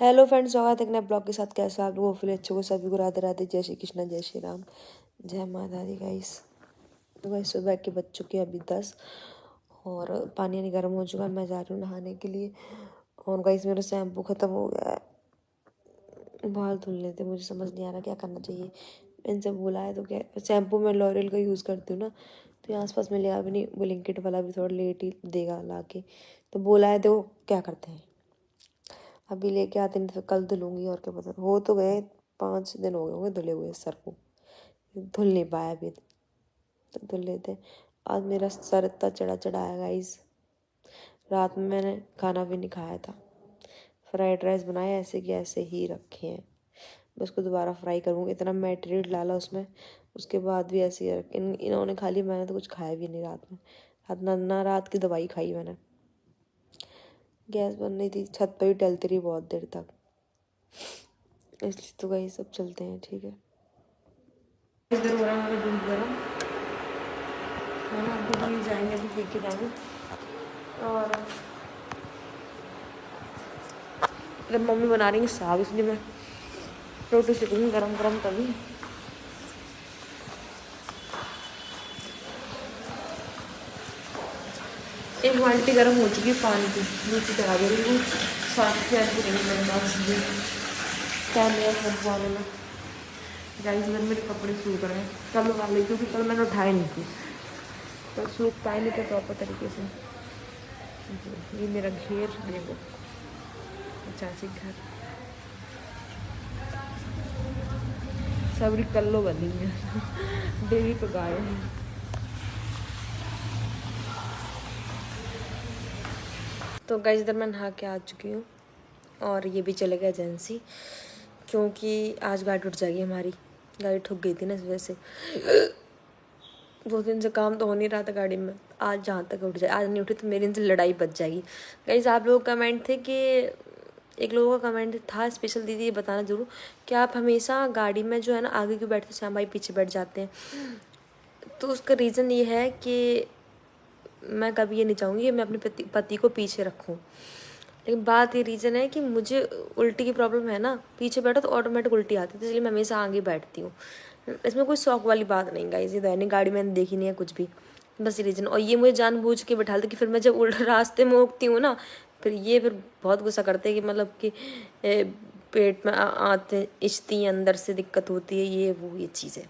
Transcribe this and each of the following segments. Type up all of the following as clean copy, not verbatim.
Hello friends, स्वागत है एक नए ब्लॉग के साथ। कैसे आप लोग? फिर अच्छे को सभी को राधे राधे, जय श्री कृष्ण, जय श्री राम, जय माता दी। गाइस तो गाइस सुबह के बज चुके हैं अभी 10 और पानी नहीं गर्म हो चुका है। मैं जा रही हूँ नहाने के लिए। और गाइस मेरा शैम्पू ख़त्म हो गया है, बाल धुलने थे। मुझे समझ नहीं आ रहा क्या करना चाहिए। इनसे बोला है तो क्या, शैम्पू मैं लॉरियल का यूज़ करती हूँ ना, तो यहाँ आसपास में लिया भी नहीं। ब्लिंकिट वाला भी थोड़ा लेट ही देगा ला के, तो बोला है तो क्या करते हैं। अभी लेके आते नहीं तो फिर कल धुलूंगी। और क्या पता, हो तो गए 5 दिन हो गए होंगे धुले हुए सर को, धुल नहीं पाया अभी, तो धुल लेते। आज मेरा सर इतना चढ़ा चढ़ा है गाइस। रात में मैंने खाना भी नहीं खाया था, फ्राइड राइस बनाए ऐसे कि ऐसे ही रखे हैं। मैं उसको दोबारा फ्राई करूँगी। इतना मटेरियल डाला उसमें, उसके बाद भी ऐसे ही इन्होंने खा ली। मैंने तो कुछ खाया भी नहीं रात में। ना रात की दवाई खाई मैंने। गैस बन रही थी, छत पर ही टहलती रही बहुत देर तक, इसलिए तो गाइस सब चलते हैं। ठीक है, इधर हो रहा है हमारा दूध गर्म है ना। दूध मिल जाएंगे, अभी पी के जाएंगे। और जब मम्मी बना रही है साग, इसलिए मैं रोटी सेकूँगी गरम गरम तभी। एक बाल्टी गर्म हो चुकी है पानी की, नीचे चढ़ा दे रही हूँ। साथ से ऐसे नहीं मेरे पास क्या लिया फंसवाने में। गाइस इधर मेरे कपड़े सूख रहे हैं, कल वाले, क्योंकि कल मैंने उठाए नहीं थे, तो सूख पाए नहीं थे प्रॉपर तरीके से। ये मेरा घेर देखो, चाची घर सबरी कल्लो बनी है डेली पे गाय है। तो गाइस इधर मैं नहा के आ चुकी हूँ और ये भी चले गए एजेंसी, क्योंकि आज गाड़ी उठ जाएगी हमारी। गाड़ी ठुक गई थी ना इस वजह से। 2 दिन से काम तो हो नहीं रहा था गाड़ी में। आज जहाँ तक उठ जाए, आज नहीं उठी तो मेरी इनसे लड़ाई बच जाएगी। गाइस आप लोगों का कमेंट थे कि, एक लोगों का कमेंट था स्पेशल, दीदी ये बताना ज़रूर कि आप हमेशा गाड़ी में जो है ना आगे क्यों बैठते, श्याम भाई पीछे बैठ जाते हैं। तो उसका रीज़न ये है कि मैं कभी ये नहीं चाहूँगी कि मैं अपने पति को पीछे रखूँ। लेकिन बात ये रीज़न है कि मुझे उल्टी की प्रॉब्लम है ना, पीछे बैठो तो ऑटोमेटिक उल्टी आती है, इसलिए मैं हमेशा आगे बैठती हूँ। इसमें कोई शौक वाली बात नहीं गाइस, ये दैनिक गाड़ी मैंने देखी नहीं है कुछ भी, बस ये रीज़न। और ये मुझे जानबूझ के बैठा देते कि फिर मैं जब उल्टा रास्ते में उगती हूँ ना, फिर बहुत गुस्सा करते हैं कि मतलब कि पेट में आते इच्छती अंदर से दिक्कत होती है, ये वो ये चीज़ है।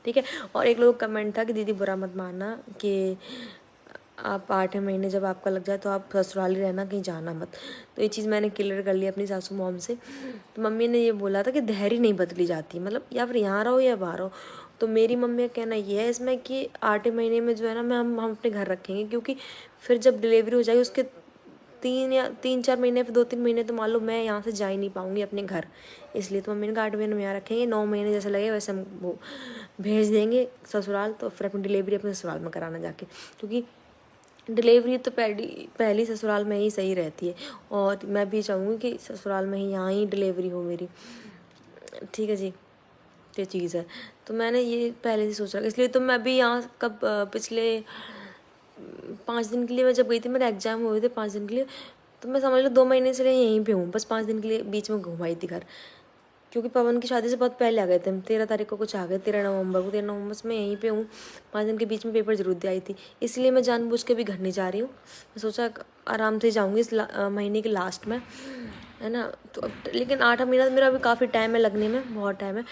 ठीक है। और एक लोग कमेंट था कि दीदी बुरा मत मानना कि आप 8 महीने जब आपका लग जाए तो आप ससुराल ही रहना, कहीं जाना मत। तो ये चीज़ मैंने क्लियर कर ली अपनी सासू मॉम से। तो मम्मी ने ये बोला था कि धैर्य नहीं बदली जाती, मतलब या फिर यहाँ रहो या बाहर रहो। तो मेरी मम्मी का कहना ये है इसमें कि 8 महीने में जो है ना मैं हम अपने घर रखेंगे, क्योंकि फिर जब डिलीवरी हो जाएगी उसके 3-4 महीने, फिर 2-3 महीने तो मान लो मैं यहाँ से जा ही नहीं पाऊँगी अपने घर। इसलिए तो मम्मी ने 8 महीने में यहाँ रखेंगे, 9 महीने जैसे लगे वैसे हम वो भेज देंगे ससुराल। तो फिर अपनी डिलीवरी अपने ससुराल में कराना जाके, क्योंकि डिलीवरी तो पहली ससुराल में ही सही रहती है। और मैं भी चाहूँगी कि ससुराल में ही, यहाँ ही डिलीवरी हो मेरी। ठीक है जी, ये चीज़ है। तो मैंने ये पहले से सोच रखा, इसलिए तो मैं भी यहाँ कब पिछले 5 दिन के लिए मैं जब गई थी, मेरे एग्ज़ाम हुए थे 5 दिन के लिए, तो मैं समझ लो 2 महीने से यहीं पे हूँ। बस 5 दिन के लिए बीच में घूम आई थी घर, क्योंकि पवन की शादी से बहुत पहले आ गए थे हम। 13 तारीख को कुछ आ गए, 13 नवंबर को। 13 नवंबर से मैं यहीं पे हूँ। 5 दिन के बीच में पेपर जरूर दे आई थी, इसलिए मैं जानबूझ के भी घर नहीं जा रही हूँ। मैं सोचा आराम से जाऊँगी इस महीने के लास्ट में, है ना। तो अब लेकिन 8 महीना मेरा अभी काफ़ी टाइम है लगने में, बहुत टाइम है।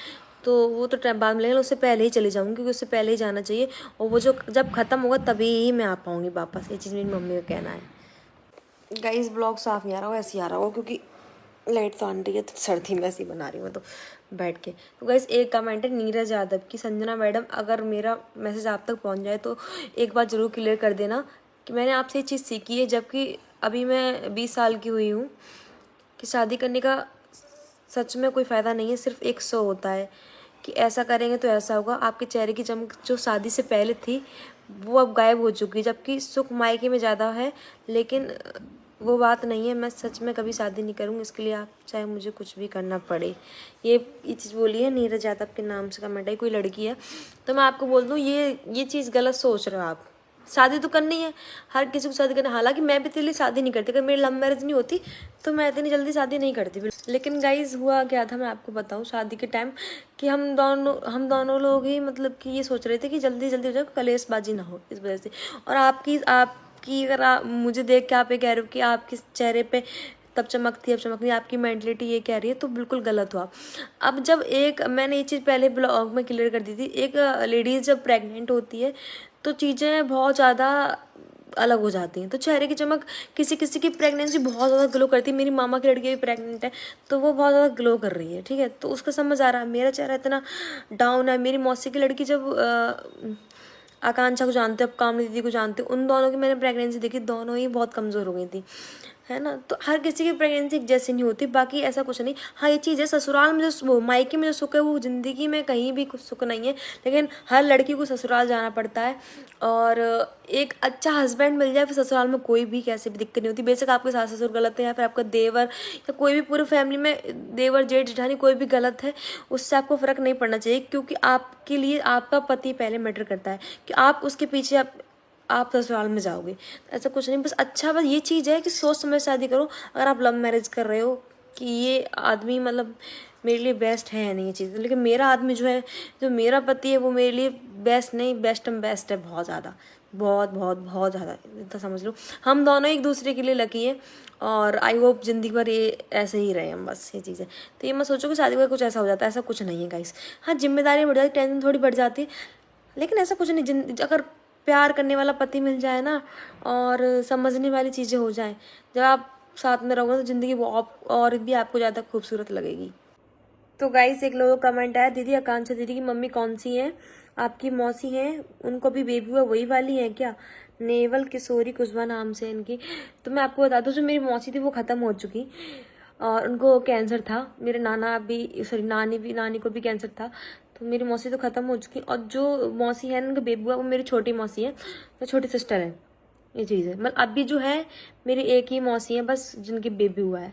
तो वो तो टाइम बाद में लगेगा, उससे पहले ही चले जाऊँगी, क्योंकि उससे पहले ही जाना चाहिए। और वो जो जब ख़त्म होगा तभी ही मैं आ पाऊँगी वापस, ये चीज़ मेरी मम्मी का कहना है। गाइस ब्लॉग साफ नहीं आ रहा हो, ऐसे ही आ रहा हो, क्योंकि लाइट तो आने रही है, तो सर्दी में ऐसे ही बना रही हूँ मैं तो बैठ के। तो गाइस एक कमेंट है नीरज यादव की, संजना मैडम अगर मेरा मैसेज आप तक पहुँच जाए तो एक बात ज़रूर क्लियर कर देना कि मैंने आपसे ये चीज़ सीखी है, जबकि अभी मैं 20 साल की हुई हूँ, कि शादी करने का सच में कोई फ़ायदा नहीं है, सिर्फ एक शो होता है कि ऐसा करेंगे तो ऐसा होगा। आपके चेहरे की चमक जो शादी से पहले थी वो अब गायब हो चुकी है, जबकि सुख मायके में ज़्यादा है, लेकिन वो बात नहीं है। मैं सच में कभी शादी नहीं करूँगी, इसके लिए आप चाहे मुझे कुछ भी करना पड़े। ये चीज़ बोली है नीरज यादव के नाम से कमेंट है, कोई लड़की है। तो मैं आपको बोल दूँ ये चीज़ गलत सोच रहे हो आप। शादी तो करनी है, हर किसी को शादी करना। हालांकि मैं भी तेरे लिए शादी नहीं करती, अगर मेरी लव मैरिज नहीं होती तो मैं इतनी जल्दी शादी नहीं करती। लेकिन गाइज हुआ क्या था मैं आपको बताऊं, शादी के टाइम कि हम दोनों लोग ही मतलब कि ये सोच रहे थे कि जल्दी जल्दी हो जाए, कलेशबाजी ना हो इस वजह से। और आपकी अगर आप मुझे देख के आप ये कह रहे हो कि आपके चेहरे पे तब चमकती अब चमकती, आपकी मेंटलिटी ये कह रही है, तो बिल्कुल गलत हुआ। अब जब मैंने ये चीज़ पहले ब्लॉग में क्लियर कर दी थी, एक लेडीज़ जब प्रेग्नेंट होती है तो चीज़ें बहुत ज़्यादा अलग हो जाती हैं। तो चेहरे की चमक, किसी किसी की प्रेगनेंसी बहुत ज़्यादा ग्लो करती है। मेरी मामा की लड़की भी प्रेग्नेंट है तो वो बहुत ज़्यादा ग्लो कर रही है, ठीक है, तो उसका समझ आ रहा है। मेरा चेहरा इतना डाउन है। मेरी मौसी की लड़की जब आकांक्षा को जानते हो, अब कामनी दीदी को जानते हो, उन दोनों की मैंने प्रेगनेंसी देखी, दोनों ही बहुत कमज़ोर हो गई थी, है ना। तो हर किसी की प्रेगनेंसी एक जैसी नहीं होती, बाकी ऐसा कुछ नहीं। हाँ ये चीज़ है, ससुराल में जो मायके में जो सुख है वो ज़िंदगी में कहीं भी कुछ सुख नहीं है। लेकिन हर लड़की को ससुराल जाना पड़ता है, और एक अच्छा हस्बैंड मिल जाए फिर ससुराल में कोई भी कैसे भी दिक्कत नहीं होती। बेशक आपके सास ससुर गलत है या फिर आपका देवर या कोई भी पूरी फैमिली में देवर जेठ जेठानी कोई भी गलत है, उससे आपको फ़र्क नहीं पड़ना चाहिए, क्योंकि आपके लिए आपका पति पहले मैटर करता है कि आप उसके पीछे आप ससुराल में जाओगे। ऐसा कुछ नहीं, बस ये चीज़ है कि सोच समझ शादी करो। अगर आप लव मैरिज कर रहे हो कि ये आदमी मतलब मेरे लिए बेस्ट है नहीं ये चीज़, लेकिन मेरा आदमी जो है, जो मेरा पति है, वो मेरे लिए बेस्ट नहीं, बेस्ट है बहुत ज़्यादा, बहुत ज़्यादा, इतना समझ लो। हम दोनों एक दूसरे के लिए लकी है, और आई होप ज़िंदगी भर ये ऐसे ही रहे हम, बस ये चीज़ है। तो ये मत सोचो कि शादी का कुछ ऐसा हो जाता है, ऐसा कुछ नहीं है गाइस। हाँ जिम्मेदारी बढ़ जाती, टेंशन थोड़ी बढ़ जाती है, लेकिन ऐसा कुछ नहीं। अगर प्यार करने वाला पति मिल जाए ना, और समझने वाली चीज़ें हो जाएं, जब आप साथ में रहोगे तो ज़िंदगी और भी आपको ज़्यादा खूबसूरत लगेगी। तो गाइस एक लोगों का कमेंट आया, दीदी आकांक्षा दीदी की मम्मी कौन सी है? आपकी मौसी हैं, उनको भी बेबी हुआ, वही वाली है क्या? नेवल किशोरी कुशवा नाम से इनकी। तो मैं आपको बता दूं, जो मेरी मौसी थी वो ख़त्म हो चुकी, और उनको कैंसर था। मेरे नानी को भी कैंसर था, तो मेरी मौसी तो ख़त्म हो चुकी। और जो मौसी है उनका बेबी हुआ, वो मेरी छोटी मौसी है, तो छोटी सिस्टर है, ये चीज़ है। मतलब अभी जो है मेरी एक ही मौसी है बस जिनकी बेबी हुआ है,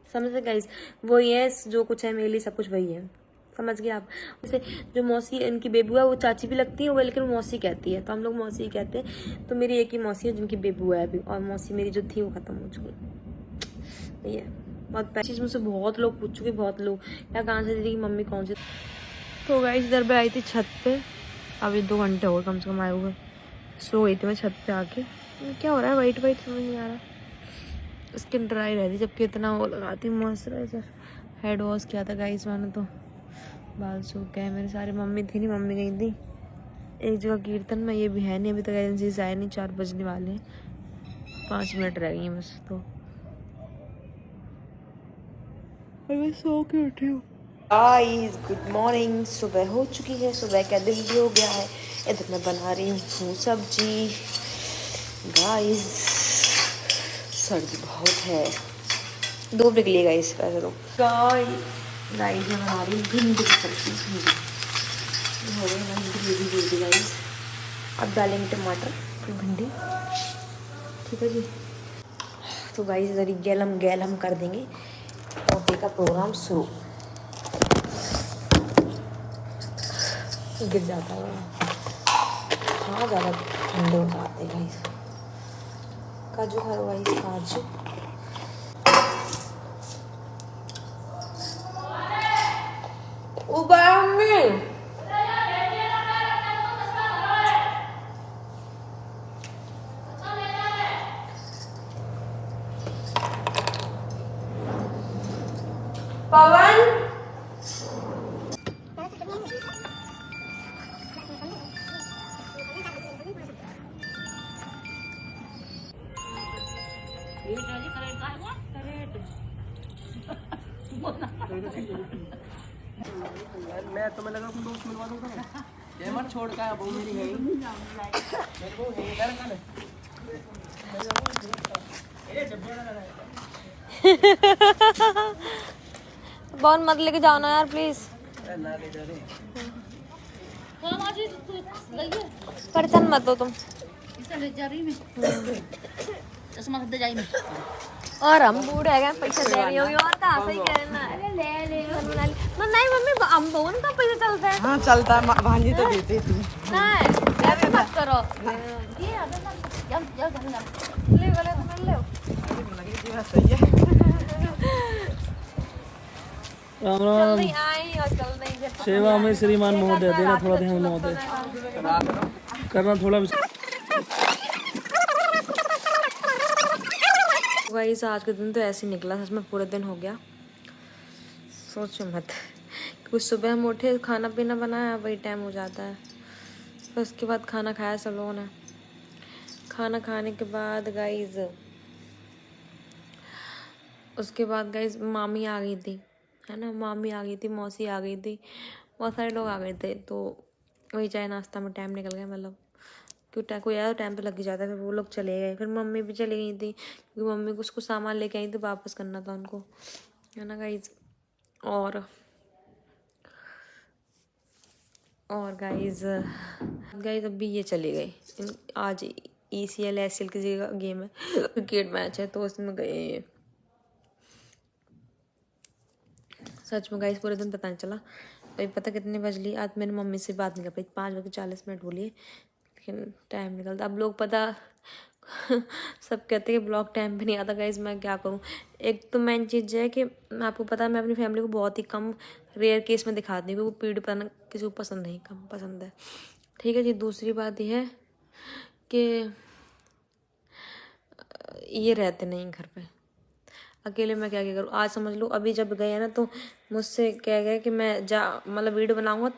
समझ गाइस, वही है जो कुछ है मेरे लिए, सब कुछ वही है, समझ गए आप। जैसे जो मौसी इनकी बेबी हुआ है वो चाची भी लगती है वो, लेकिन मौसी कहती है, तो हम लोग मौसी ही कहते हैं। तो मेरी एक ही मौसी है जिनकी बेबी हुआ है अभी, और मौसी मेरी जो थी वो ख़त्म हो चुकी। ये बहुत चीज़ मुझसे बहुत लोग पूछ चुके, बहुत लोग, या कहाँ से दीदी की मम्मी कौन सी। तो गाइस इधर पे आई थी छत पे, अभी 2 घंटे हो गए कम से कम आए हुए। सो गई थी मैं छत पे आके। क्या हो रहा है वाइट वाइट, समझ नहीं आ रहा। स्किन ड्राई रहती, जबकि इतना वो लगाती मॉइस्चराइजर। हेड वॉश किया था गाइस मैंने, तो बाल सूख गए मेरे सारे। मम्मी थी नहीं, मम्मी गई थी एक जगह कीर्तन में, ये भी है नहीं अभी तक, एजेंसी से आए नहीं, 4 बजने वाले हैं, 5 मिनट रह गई हैं बस। तो मैं सो के उठी हूँ। गाइस गुड मॉर्निंग, सुबह हो चुकी है, सुबह का दिन भी हो गया है। इधर मैं बना रही हूँ सब्जी। गाइस सर्दी बहुत है, धूप निकली गाइस, वैसे तो गाइस मैं बना रही हूँ भिंडी की सब्जी। हो गई हमारी भिंडी गाइस, अब डालेंगे टमाटर फिर भिंडी, ठीक है जी। तो गाइस इधर गैलम कर देंगे, रोटी का प्रोग्राम शुरू। गिर जाता है, हाँ ज़्यादा ठंडे हो जाते गाइस। काजू खा लो गाइस, काजू। पवन मैं तो मैं लगा तुम दोस्त मिलवा दूंगा, ये मत छोड़ का वो मेरी है ही, मेरे को है इधर का ये जब बहुत मत लेके जाओ ना यार प्लीज, ना ले जा रहे परेशान मत हो तुम। ले जा रही मैं चश्मा खरीदे जाई मैं, और हम बूढ़े हैं, पैसा दे रही होगी, और कहाँ सही कह रहे ना। अरे ले नहीं मम्मी, हम बोन का पैसा चलता है। हाँ चलता है, भांजी तो देती थी। नहीं मत करो ये अबे मत जम जाओ जम जाओ ले वाले तो ले राम चल राम। नहीं आई और चल नहीं फिर सेवा में श्रीमान महोदय, देना थोड़ा ध्यान महोदय, करना थोड़ा। गाइस आज का दिन तो ऐसे ही निकला, सच में पूरा दिन हो गया, सोचो मत। कुछ सुबह हम उठे, खाना पीना बनाया, वही टाइम हो जाता है। फिर उसके बाद खाना खाया सब लोगों ने। खाना खाने के बाद गाइस उसके बाद गाइस मामी आ गई थी, है ना, मामी आ गई थी, मौसी आ गई थी, बहुत सारे लोग आ गए थे। तो वही चाय नाश्ता में टाइम निकल गया, मतलब क्यों कोई आया टाइम तो लग ही जाता है। फिर वो लोग चले गए, फिर मम्मी भी चली गई थी क्योंकि मम्मी कुछ कुछ सामान लेके आई थी, वापस करना था उनको, है ना गाइज। और गाइज अभी ये चले गए। आज ECL SL की जगह गेम है, क्रिकेट मैच है, तो उसमें गए ये। सच में गाइस पूरे दिन पता नहीं चला, अभी पता कितने बज ली। आज मैंने मम्मी से बात नहीं कर पाई, 5:40 बोली, लेकिन टाइम निकलता। अब लोग पता सब कहते हैं कि ब्लॉग टाइम पे नहीं आता। गाइस मैं क्या करूं, एक तो मेन चीज़ है कि आपको पता है मैं अपनी फैमिली को बहुत ही कम रेयर केस में दिखाती हूँ, क्योंकि पीढ़ी पता किसी को पसंद नहीं, कम पसंद है, ठीक है जी। दूसरी बात यह है कि ये रहते नहीं घर पे, अकेले मैं क्या क्या करूँ। आज समझ लो अभी जब गए हैं ना, तो मुझसे कह गए कि मैं मतलब वीडियो बनाऊँगा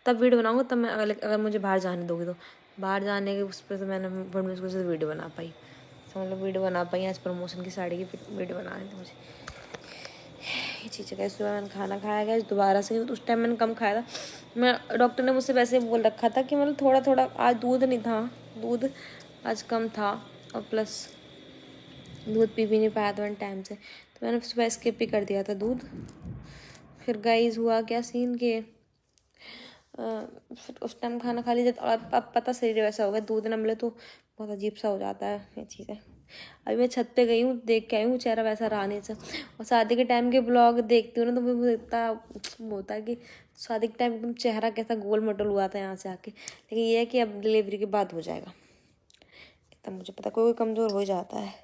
तब मैं, अगर मुझे बाहर जाने दोगे तो। बाहर जाने के उस पर तो मैंने बड़ी मुश्किल से वीडियो बना पाई, समझ लो वीडियो बना पाई। आज प्रमोशन की साड़ी की वीडियो बना रही थी मुझे, ये चीज़ है। सुबह मैंने खाना खाया गया दोबारा से, उस टाइम मैंने कम खाया था। मैं डॉक्टर ने मुझसे वैसे बोल रखा था कि मतलब थोड़ा थोड़ा, आज दूध नहीं था, दूध आज कम था, और प्लस दूध पी भी नहीं पाया था मैंने टाइम से, तो मैंने सुबह स्किप भी कर दिया था दूध। फिर गाइस हुआ क्या सीन के फिर उस टाइम खाना खा लीजिए, और अब पता शरीर वैसा हो गया, दूध न मिले तो बहुत अजीब सा हो जाता है ये चीज़ है। अभी मैं छत पे गई हूँ, देख के आई हूँ, चेहरा वैसा रहा नहीं। और शादी के टाइम के ब्लॉग देखती हूँ ना, तो मुझे इतना होता है कि शादी के टाइम एकदम चेहरा कैसा गोल मटोल हुआ था यहाँ से आके, लेकिन ये है कि अब डिलीवरी के बाद हो जाएगा, इतना मुझे पता। कोई कमज़ोर हो जाता है,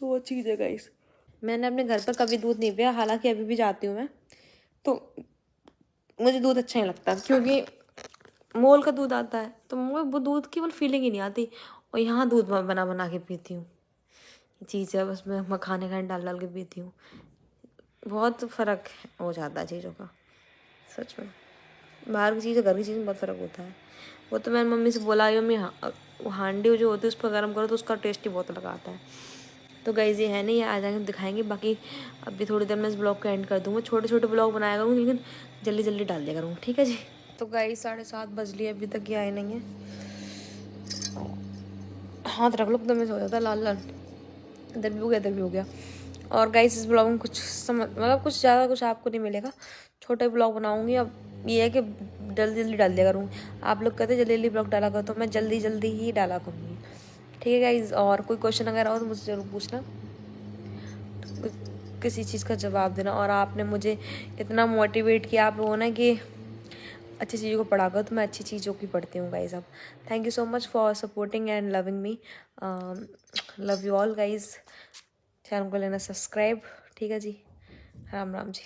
तो वो चीज़ है गाइस। मैंने अपने घर पर कभी दूध नहीं पिया, हालांकि अभी भी जाती हूँ मैं, तो मुझे दूध अच्छा नहीं लगता, क्योंकि मोल का दूध आता है, तो मुझे वो दूध की मतलब फीलिंग ही नहीं आती। और यहाँ दूध बना बना के पीती हूँ, ये चीज़ है, बस मैं मखाने का डाल डाल के पीती हूँ, बहुत फ़र्क हो जाता है चीज़ों का, सच में। बाहर की चीज़ और घर की चीज़ में बहुत फ़र्क होता है। वो तो मैंने मम्मी से बोला, मम्मी हांडी जो होती है उस पर गर्म करो तो उसका टेस्ट ही बहुत अलग आता है। तो गाइस ये है नहीं, ये आ जाएंगे दिखाएंगे। बाकी अभी थोड़ी देर में इस ब्लॉग को एंड कर दूँगा, छोटे छोटे ब्लॉग बनाया करूँगी, लेकिन जल्दी जल्दी डाल दिया करूँगी, ठीक है जी। तो गाइस 7:30 बज लिए, अभी तक ये आए नहीं है। हाथ रख लो एकदम में, हो जाता है लाल लाल, इधर भी हो गया इधर भी हो गया। और गाइस इस ब्लॉग में कुछ मतलब कुछ ज़्यादा कुछ आपको नहीं मिलेगा, छोटे ब्लॉग बनाऊँगी। अब ये है कि जल्दी जल्दी डाल दिया करूँगी। आप लोग कहते जल्दी जल्दी ब्लॉग डाला करो, तो मैं जल्दी जल्दी ही डाला करूँगी, ठीक है गाइस। और कोई क्वेश्चन अगर हो तो मुझसे ज़रूर पूछना, किसी चीज़ का जवाब देना। और आपने मुझे इतना मोटिवेट किया आप लोगों ने कि अच्छी चीज़ों को पढ़ा कर, तो मैं अच्छी चीज़ों की पढ़ती हूँ गाइज। अब thank you so much for supporting and loving me, love you all guys. Channel को लेना सब्सक्राइब, ठीक है जी। राम राम जी।